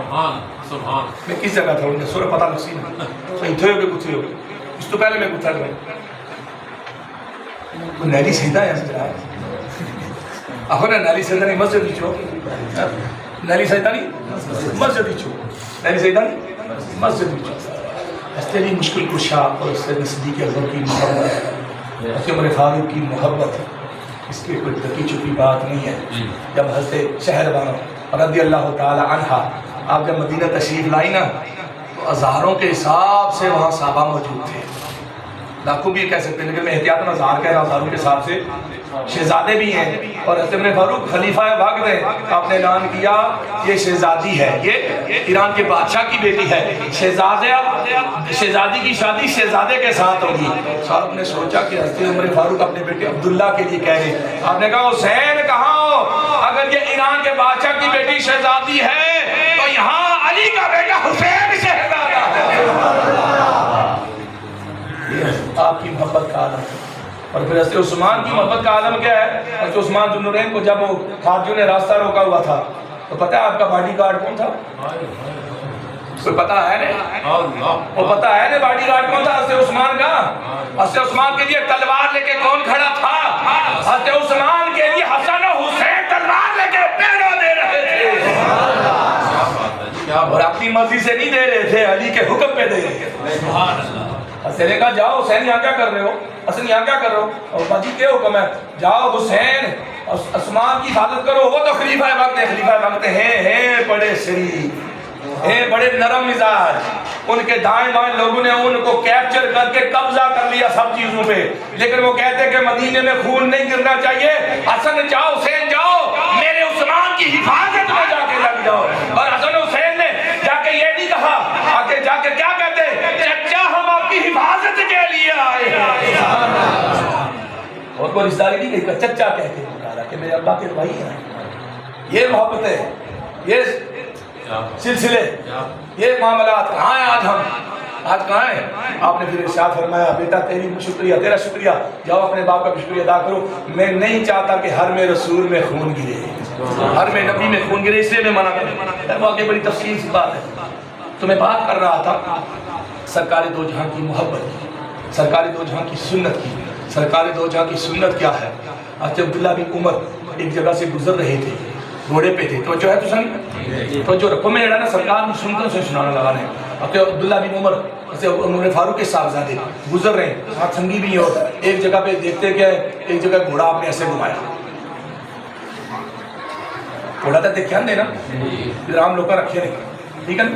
میں کس جگہ تھا انہیں سورہ پتہ نسی نا صحیح تھے ہو کہ کچھ ہو اس تو پہلے میں کچھ تھا کوئی نیلی سیدھا ہے جناب آخر نیلی سیدھا نہیں مسجد ہی چھو نیلی سیدھا نہیں مسجد ہی چھو نیلی سیدھا نہیں مسجد ہی چھو. اس تیری مشکل کشا اور اس سے صدیق اکبر کی محبت اس عمر فاروق کی محبت اس کی کوئی ڈکی چھپی بات نہیں ہے. جب حضرت شہربانو رضی اللہ تعالی عنہ آپ جب مدینہ تشریف لائی نا تو ہزاروں کے حساب سے وہاں صحابہ موجود تھے. لاکھوں بھی کہہ سکتے ہیں لیکن میں احتیاطاً ہزار کہہ رہا ہوں ہزاروں کے حساب سے شہزادے بھی ہیں. اور حضرت عمر فاروق خلیفہ وقت ہیں. آپ نے اعلان کیا یہ شہزادی ہے یہ ایران کے بادشاہ کی بیٹی ہے شہزادی کی شادی شہزادے کے ساتھ ہوگی. صاحب نے سوچا کہ حضرت عمر فاروق اپنے بیٹے عبداللہ کے لیے کہہ رہے. آپ نے کہا حسین کہاں ہو اگر یہ ایران کے بادشاہ کی بیٹی شہزادی ہے تو یہاں علی کا بیٹا حسین شہزادہ ہے. آپ کی محبت کا عالم ہے. اور پھر حضرت عثمان کی محبت کا عالم کیا ہے. حضرت عثمان ذو النورین کو جب وہ خارجیوں نے راستہ روکا ہوا تھا تو پتہ ہے آپ کا باڈی گارڈ کون تھا کوئی پتہ ہے نا وہ پتہ ہے نا باڈی گارڈ کون تھا حضرت عثمان کا. حضرت عثمان کے لیے تلوار لے کے کون کھڑا تھا حضرت عثمان کے لیے حسن و حسین تلوار لے کے پیروں دے رہے تھے اور اپنی مرضی سے نہیں دے رہے تھے علی کے حکم پہ دے رہے تھے. سبحان اللہ. حسین نے کہا جاؤ حسین یہاں کیا کر رہے ہو حسن یہاں کیا کر رہے ہو اور باجی کیا حکم ہے جاؤ حسین عثمان کی حفاظت کرو وہ تو خلیفہ وقت ہیں بڑے شریف ہیں بڑے نرم مزاج. ان کے دائیں بائیں لوگوں نے ان کو کیپچر کر کے قبضہ کر لیا سب چیزوں پہ لیکن وہ کہتے کہ مدینے میں خون نہیں گرنا چاہیے. حسن جاؤ حسین جاؤ میرے عثمان کی حفاظت میں جا کے لگ جاؤ. اور حسن حسین نے جا کے یہ نہیں کہا آگے جا کے کیا کہتے چچا ہم آپ کی حفاظت کے لیے آئے ہیں. اور کوئی رشتہ داری نہیں کہا چچا کہہ کے پکارا کہ میرے ابا کے بھائی ہیں. یہ محبت ہے یہ سلسلے یہ معاملات کہاں ہیں آج کہاں ہیں. آپ نے پھر ارشاد فرمایا بیٹا تیری شکریہ تیرا شکریہ جاؤ اپنے باپ کا بھی شکریہ ادا کرو. میں نہیں چاہتا کہ ہر میں رسول میں خون گرے ہر میں نبی میں خون گرے اس لیے میں منع کروں. وہ آگے بڑی تفصیل سی بات ہے. تو میں بات کر رہا تھا سرکار دو جہاں کی محبت کی سرکار دو جہاں کی سنت کی. سرکار دو جہاں کی سنت کیا ہے. حضرت عبداللہ بن عمر ایک جگہ سے گزر رہے تھے گھوڑے پہ تھے تو جو ہے تو سن تو جو رقم میں نا سرکار نے سنتوں سے سنانا لگانے. حضرت عبداللہ بن عمر عمر فاروق کے صاحبزادے گزر رہے ہیں ساتھ سنگی بھی اور ایک جگہ پہ دیکھتے کہ ایک جگہ گھوڑا آپ نے ایسے گھمایا گھوڑا تو دیکھا نہیں نا پھر عام لوگ کا رکھے نہیں ٹھیک ہے نا.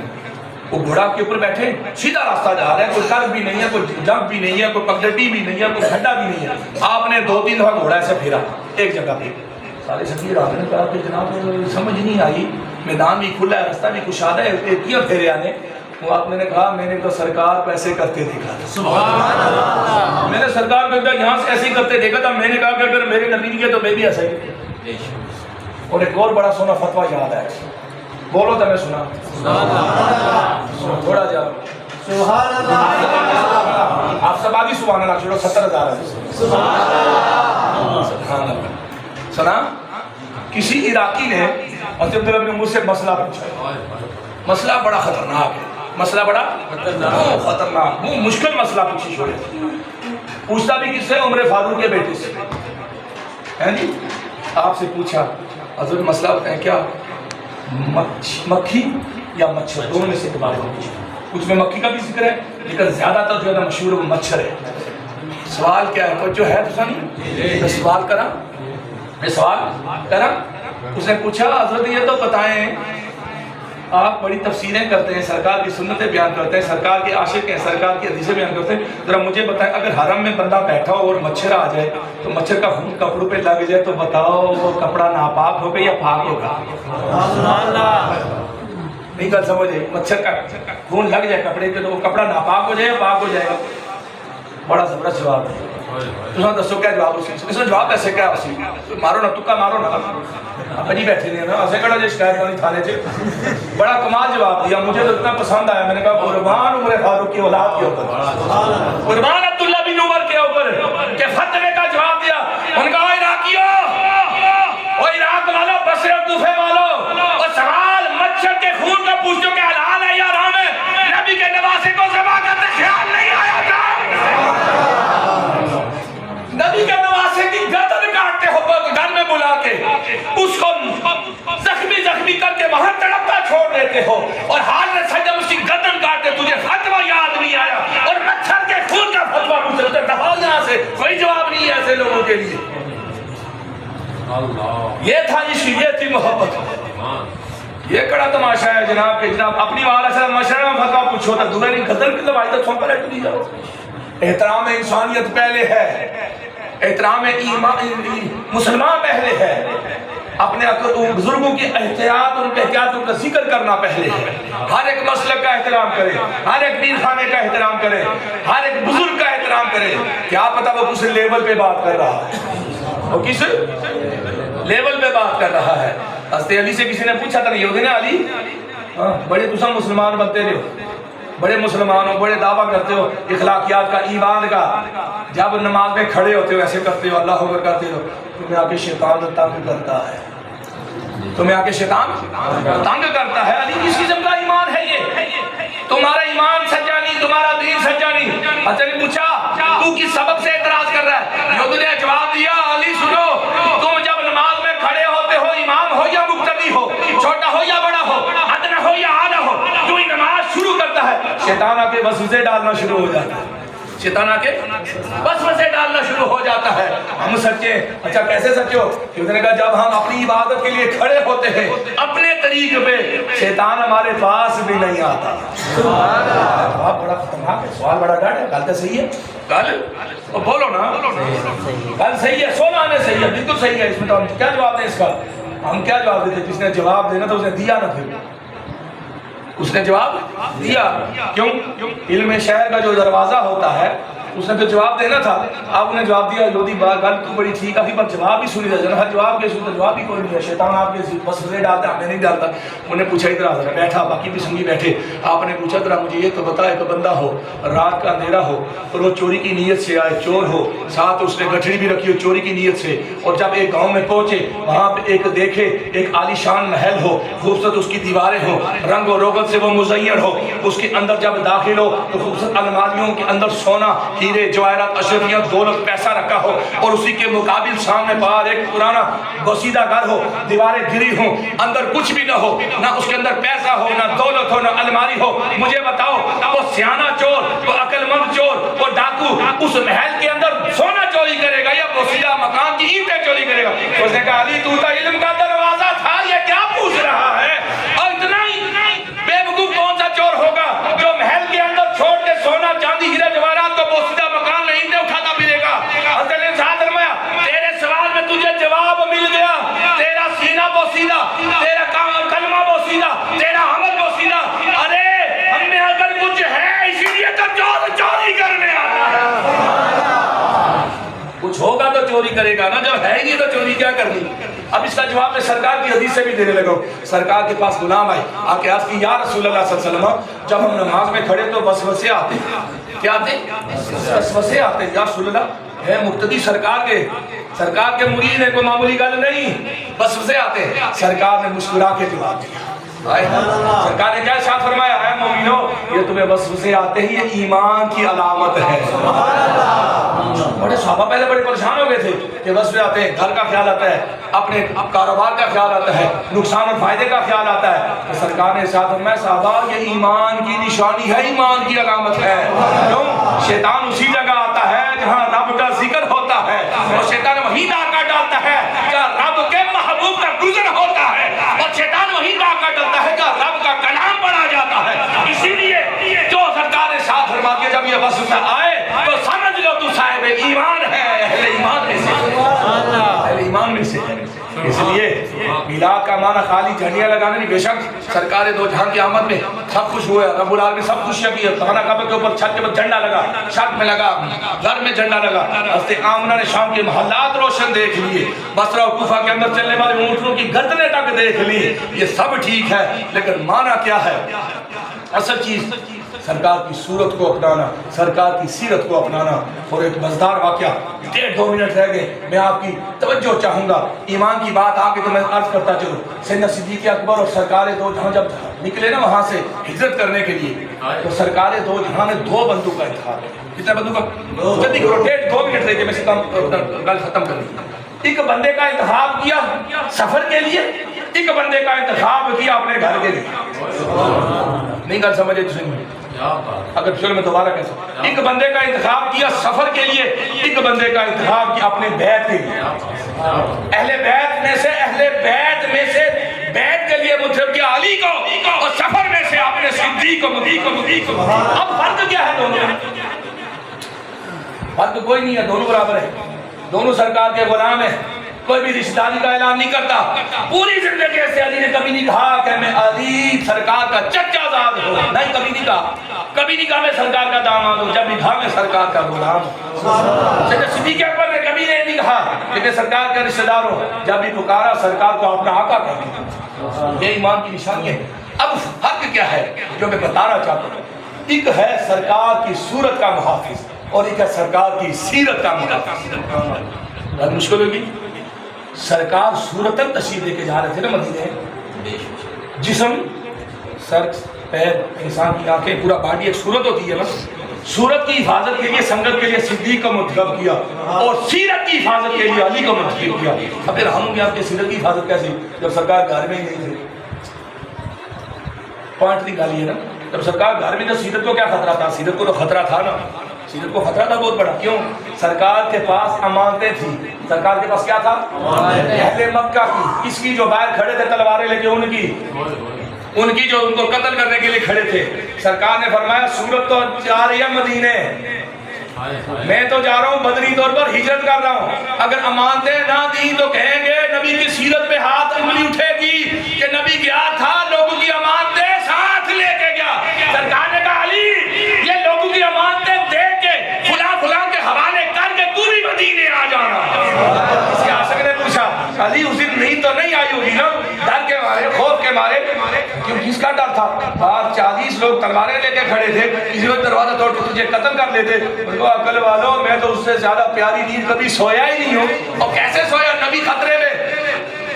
وہ گھوڑا کے اوپر بیٹھے سیدھا راستہ جا رہا ہے کوئی کرب بھی نہیں ہے کوئی جمپ بھی نہیں ہے کوئی پگڈنڈی بھی نہیں ہے کوئی کھڈا بھی نہیں ہے. آپ نے 2-3 دفعہ گھوڑا ایسے پھیرا ایک جگہ پہ سارے سنگی رات نے کہا کہ جناب سمجھ نہیں آئی میدان بھی کھلا ہے راستہ بھی کشادہ ہے کیا پھیرے آنے. وہ آپ نے کہا میں نے تو سرکار کو ایسے کرتے دیکھا سبحان اللہ. میں نے سرکار کو یہاں سے ایسے ہی کرتے دیکھا تھا. میں نے کہا کہ اگر میرے نبی نے کیا تو میں بھی ایسا ہی. اور ایک اور بڑا سونا فتویٰ یاد ہے بولو تو میں سنا تھوڑا جا سبحان اللہ. آپ سب آگی سبحان اللہ چھوڑو 70,000 سبحان اللہ. سنا کسی عراقی نے حضرت عبداللہ بن عمر سے مسئلہ پوچھا. مسئلہ بڑا خطرناک ہے مسئلہ بڑا خطرناک مشکل مسئلہ پوچھی چھوڑے. پوچھتا بھی کس سے عمر فاروق کے بیٹے سے ہیں جی. آپ سے پوچھا حضرت مسئلہ بتائیں کیا مکھی یا مچھر دونوں میں سے کے بارے میں پوچھا. کچھ میں مکھی کا بھی ذکر ہے لیکن زیادہ تر جو ہے مشہور وہ مچھر ہے. سوال کیا ہے تو جو ہے تو نہیں میں سوال کرا اس نے پوچھا حضرت یہ تو بتائیں آپ بڑی تفسیریں کرتے ہیں سرکار کی سنتیں بیان کرتے ہیں سرکار کے عاشق ہیں سرکار کی حدیثیں بیان کرتے ہیں ذرا مجھے بتائیں اگر حرم میں بندہ بیٹھا ہو اور مچھر آ جائے تو مچھر کا خون کپڑوں پہ لگ جائے تو بتاؤ وہ کپڑا ناپاک ہوگا یا پاک ہوگا. نہیں کر سمجھے مچھر کا خون لگ جائے کپڑے پہ تو وہ کپڑا ناپاک ہو جائے یا پاک ہو جائے گا. بڑا زبردست جواب ہے. تساں دسو کیا جواب اسی اس نے جواب ایسے کیا اسی مارو نہ تکا مارو نہ اجی بیٹھے نہیں نا اسے کڑا جے شکایت والی تھانے چ بڑا کمال جواب دیا مجھے تو اتنا پسند آیا میں نے کہا قربان عمر فاروق کی اولاد کے اوپر قربان عبداللہ بن عمر کے اوپر کہ فتوے کا جواب دیا ان کا عراقیوں او عراق والو بصرے اور کوفے والو اور سوال مچھر کے خون کا پوچھو کہ حلال ہے یا حرام ہے نبی کے نواسے کو ذبح کرتے خیال نہیں آیا تھا نبی کے نواسے کی گردن کاٹتے ہو گھر میں بلا کے اس کو زخمی کر کے وہاں تڑپتا چھوڑ دیتے ہو اور حال میں سجدہ اس کی گردن کاٹتے تجھے فتوہ یاد نہیں آیا اور مچھر کے خون کا فتوہ پوچھتے دفاع یہاں سے کوئی جواب نہیں ہے ایسے لوگوں کے لیے یہ تھا عشق یہ تھی محبت یہ کڑا تماشا ہے جناب کہ جناب اپنی والا سے مشرہ میں فتوہ پوچھو تا دوسرے نہیں گردن کی دوائی تک چھوڑ پر ایٹو دی جاؤ احترام انسانیت پہلے ہے احترام ایمان مسلمان پہلے ہے اپنے بزرگوں کی احتیاط ان کے احتیاطوں کا ذکر کرنا پہلے ہے ہر ایک مسلک کا احترام کرے ہر ایک دین خانے کا احترام کرے ہر ایک بزرگ کا احترام کرے کیا پتا وہ کس لیول پہ بات کر رہا ہے وہ کس لیول پہ بات کر رہا ہے حضرت علی سے کسی نے پوچھا تھا نہیں ہوگی نا علی بڑے تسا مسلمان بنتے رہے ہو بڑے مسلمان ہو بڑے دعویٰ کرتے ہو اخلاقیات کا ایمان کا جب نماز میں کھڑے ہوتے ہو ایسے کرتے ہو اللہ اکبر کرتے ہو تمہیں آ کے شیطان تنگ کرتا ہے تمہیں آ کے شیطان تنگ کرتا ہے علی کس قسم کا ایمان ہے یہ تمہارا ایمان سچا نہیں تمہارا دین سچا نہیں اچھا نے پوچھا تو کس سبب سے اعتراض کر رہا ہے یہود نے جواب دیا علی سنو تم جب نماز میں کھڑے ہوتے ہو امام ہو یا مقتدی ہو چھوٹا ہو یا بڑا ہو ادنا ہو یا اعلیٰ ہو جو ہی نماز شروع کرتا ہے شیطان آ کے وسوسے ڈالنا شروع ہو جاتا ہے شیطان آ کے وسوسے ڈالنا شروع ہو جاتا ہے ہم سچے اچھا کیسے سچے ہو کیونکہ نے کہا جب ہم اپنی عبادت کے لیے کھڑے ہوتے ہیں اپنے طریق پہ شیطان ہمارے پاس بھی نہیں آتا جواب بڑا خطرناک ہے سوال بڑا ڈاٹ ہے گل تو صحیح ہے گل بولو نا گل صحیح ہے سونا آنے صحیح ہے بالکل صحیح ہے اس میں تو ہم کیا جواب دیں اس کا ہم کیا جواب دیتے جس نے جواب دینا تو اس نے دیا نہ پھر اس نے جواب دیا کیوں علم شہر کا جو دروازہ ہوتا ہے اس نے تو جواب دینا تھا آپ نے جواب دیا لودھی گل تو بڑی ٹھیک ہے پر جواب ہی سنی تھا جواب کے سنتے جواب ہی کوئی نہیں ہے شیطان آپ کے وسوسے ڈالتا ہمیں نہیں ڈالتا انہوں نے پوچھا ادھر آ بیٹھا باقی بھی سنگی بیٹھے آپ نے پوچھا ذرا مجھے یہ تو بتا ایک بندہ ہو رات کا اندھیرا ہو اور وہ چوری کی نیت سے آئے چور ہو ساتھ اس نے گٹھڑی بھی رکھی ہو چوری کی نیت سے اور جب ایک گاؤں میں پہنچے وہاں پہ ایک دیکھے ایک عالیشان محل ہو خوبصورت اس کی دیواریں ہو رنگ و روغن سے وہ مزین ہو اس کے اندر جب داخل ہو تو خوبصورت الماریوں کے اندر سونا ہیرے جواہرات اشرفیاں دولت پیسہ رکھا ہو اور اسی کے مقابل سامنے باہر ایک پرانا بسیدہ گھر ہو دیواریں گری ہوں اندر کچھ بھی نہ ہو نہ اس کے اندر پیسہ ہو نہ دولت ہو نہ الماری ہو مجھے بتاؤ وہ سیانہ چور وہ عقل مند چور وہ ڈاکو اس محل کے اندر سونا چوری کرے گا یا بسیدہ مکان کی اینٹیں چوری کرے گا اس نے کہا علی تو علم کا دروازہ تھا یہ کیا پوچھ رہا ہے اور اتنا ہی بے وقوف کون سا چور ہوگا جو محل کے اندر چھوڑ کے سونا چاندی ہیرے جواہرات کو بسیدہ مکان نہیں دے اٹھاتا پھرے گا حضرت نے ساتھ فرمایا تیرے سوال میں تجھے جواب مل گیا تیرا سینہ بوسیدہ تیرا کلمہ بوسیدہ تیرا عمل بوسیدہ ارے ہم میں اگر کچھ ہے اسی لیے تو چوری کرنے آتا ہے کچھ ہوگا تو چوری کرے گا نا جب ہے ہی تو چوری کیا کرنی اب اس کا جواب میں سرکار کی حدیث سے بھی دینے لگا سرکار کے پاس غلام آئے آکے عرض کی یا رسول اللہ صلی اللہ علیہ وسلم جب ہم نماز میں کھڑے تو وسوسے آتے کیا آتے وسوسے آتے یا رسول اللہ ہے مقتدی سرکار کے مرید ہے کوئی معمولی گل نہیں وسوسے آتے سرکار نے مسکرا کے جواب دیا سرکار نے کیا ارشاد فرمایا ہے مومنو یہ تمہیں وسوسے آتے ہی یہ ایمان کی علامت ہے بڑے صحابہ پہلے بڑے پریشان ہو گئے تھے کہ وسوسے آتے ہیں گھر کا خیال آتا ہے اپنے کاروبار کا خیال آتا ہے نقصان اور فائدے کا خیال آتا ہے تو سرکار نے ارشاد فرمایا صحابہ یہ ایمان کی نشانی ہے ایمان کی علامت ہے کیوں شیطان اسی جگہ آتا ہے جہاں رب کا ذکر ہوتا ہے اور شیطان وہی ڈاکہ ڈالتا ہے جہاں رب کے محبوب کا گزر ہوتا ہے اور شیطان وہی ڈاکہ ڈالتا ہے جہاں رب کا کلام پڑھا جاتا ہے اسی لیے جو سرکار نے ساتھ فرما کے جب یہ وسوسہ آئے تو سمجھ لو تو صاحب ایمان ہے اہل ایمان میں سے اہل ایمان میں سے اس لیے میلاد کا معنی خالی جھنڈیاں لگانا نہیں، بے شک سرکار دو جہاں کی آمد میں سب خوش ہوئے، رب العالمین سب خوشیاں کی، خانہ کعبہ کے اوپر چھت کے اوپر جھنڈا لگا، چھت میں لگا، گھر میں جھنڈا لگا، حضرت آمنہ نے شام کے محلات روشن دیکھ لیے، بصرہ اور کوفہ کے اندر چلنے والے اونٹوں کی گردنیں تک دیکھ لی، یہ سب ٹھیک ہے، لیکن معنی کیا ہے؟ اصل چیز سرکار کی صورت کو اپنانا، سرکار کی سیرت کو اپنانا۔ اور ایک مزدار واقعہ، 1.5-2 منٹ رہ گئے، میں آپ کی توجہ چاہوں گا، ایمان کی بات آ کے تو میں عرض کرتا چلوں۔ سیدنا صدیق اکبر اور سرکار دو جہاں جب نکلے نا وہاں سے ہجرت کرنے کے لیے، تو سرکار دو جہاں نے 2 بندوں کا انتخاب کیا۔ کتنے بندوں کا؟ جلدی کرو، 1.5-2 منٹ رہ گئے، میں گل ختم کر لوں۔ ایک بندے کا انتخاب کیا سفر کے لیے، ایک بندے کا انتخاب کیا اپنے گھر کے لیے۔ نہیں گل سمجھے تو سنیں، اگر پھر میں دوبارہ کہہ سکتا، ایک بندے کا انتخاب کیا سفر کے لیے، ایک بندے کا انتخاب کیا اپنے بیت کے لیے۔ اہل بیت میں سے بیت کے لیے منتخب کیا علی کو، اور سفر میں سے آپ نے صدیق کو۔ اب فرق کیا ہے دونوں میں؟ فرق کوئی نہیں ہے، دونوں برابر ہے، دونوں سرکار کے غلام ہیں، کوئی بھی رشتہ داری کا اعلان نہیں کرتا۔ پوری زندگی سے علی نے کبھی نہیں کہا کہ میں علی سرکار کا چچا زاد ہوں، نہیں کبھی نہیں کہا، کبھی نہیں کہا میں سرکار کا داماد ہوں، جب بھی کہا میں سرکار کا غلام ہوں۔ سیدنا صدیق اکبر نے کبھی نہیں کہا کہ میں سرکار کا رشتہ دار ہوں، جب بھی پکارا سرکار کو اپنا آقا کہتے۔ یہ ایمان کی نشانی ہے۔ اب فرق کیا ہے جو میں بتانا چاہتا ہوں؟ ایک ہے سرکار کی صورت کا محافظ اور ایک ہے سرکار کی سیرت کا محافظ۔ بہت مشکل ہوگی، سرکار صورتاً تشریف لے کے جا رہے تھے نا مدینے، جسم، سر، پیر، انسان کی آنکھیں، پورا باڈی ایک صورت ہوتی ہے نا، صورت کی حفاظت کے لیے سنگت کے لیے صدیق کو منتخب کیا اور سیرت کی حفاظت کے لیے علی کو منتخب کیا۔ اب پھر ہم بھی آپ کے سیرت کی حفاظت کیسے جب سرکار گھر میں ہی نہیں تھے؟ پوائنٹ نکالیے نا، جب سرکار گھر میں تھے سیرت کو کیا خطرہ تھا؟ سیرت کو تو خطرہ تھا نا، سیرت کو خطرہ تھا بہت بڑا۔ کیوں؟ سرکار کے پاس امانتیں تھیں، سرکار کے پاس کیا تھا؟ اہل مکہ کی، اس کی جو باہر کھڑے تھے تلواریں لے کے، ان کی جو ان کو قتل کرنے کے لیے کھڑے تھے، سرکار نے فرمایا صورت تو جا رہی ہے مدینے، میں تو جا رہا ہوں بدری طور پر ہجرت کر رہا ہوں، اگر امانتیں نہ دیں تو کہیں گے نبی کی سیرت پہ ہاتھ انگلی اٹھے گی کہ نبی گیا تھا لوگوں کی امانتیں ساتھ لے کے گیا۔ سرکار نے کہا علی یہ لوگوں کی امانتیں دے کے فلاں کے حوالے کر کے تو بھی مدینے آ جانا۔ اس کے عاشق نے پوچھا علی اس دن نیند تو نہیں آئی ہوگی نا، ڈر کے مارے، خوف کے مارے؟ کیوں کس کا ڈر تھا؟ باہر 40 لوگ تلواریں لے کے کھڑے تھے، کسی وقت دروازہ توڑ کے تجھے قتل کر لیتے۔ عقل والو میں تو اس سے زیادہ پیاری نیند کبھی سویا ہی نہیں ہوں۔ اور کیسے سویا؟ نبی خطرے میں،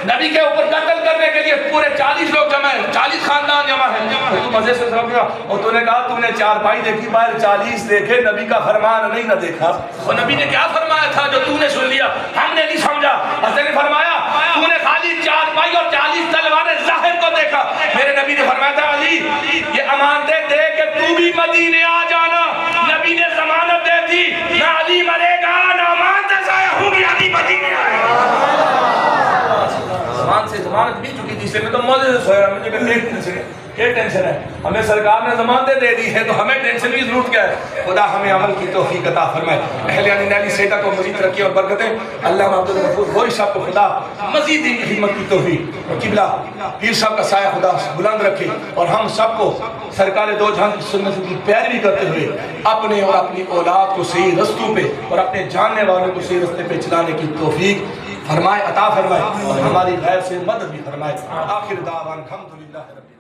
نبی کے اوپر قتل کرنے کے لیے پورے 40 لوگ جمع ہیں، 40 خاندان جمع ہیں۔ تو مزے سے سمجھ گیا، اور تو نے کہا تم نے 4 پائی دیکھی، باہر 40 دیکھے، نبی کا فرمان نہیں نہ دیکھا۔ اور نبی نے کیا فرمایا تھا جو تو نے سن لیا؟ ہم نے نہیں سمجھا۔ حضرت نے فرمایا تو نے خالی 4 پائی اور 40 تلواریں ظاہر کو دیکھا۔ میرے نبی نے فرمایا تھا علی یہ امانتیں دے کے تو بھی مدینے آ جانا۔ نبی نے ضمانت دے دی، نہ علی مرے گا نہ امانتیں ضائع ہوں گی، علی مدینے آئے گا۔ زمان سے ضمانت مل چکی تھی، اس لیے میں تو موزے سے سویا، مجھے ایک ٹینشن ہے، کیا ٹینشن ہے؟ ہمیں سرکار نے ضمانتیں دے دی ہے تو ہمیں ٹینشن کی ضرورت کیا ہے؟ خدا ہمیں عمل کی توفیق عطا فرمائے۔ اہل علی نالی سیدہ کو مزید ترقی اور برکتیں، اللہ عبد الغفور گوئی صاحب کو خدا مزید ان کی خدمت کی توفیق، اور قبلہ پیر صاحب کا سایہ خدا بلند رکھے، اور ہم سب کو سرکار دو جہان کی سنت کی پیروی کرتے ہوئے اپنے اور اپنی اولاد کو صحیح رستوں پہ اور اپنے جاننے والوں کو صحیح رستے پہ چلانے کی توفیق فرمائے، عطا فرمائے، اور ہماری غیر سے مدد بھی فرمائے۔ آخر دعوان الحمدللہ رب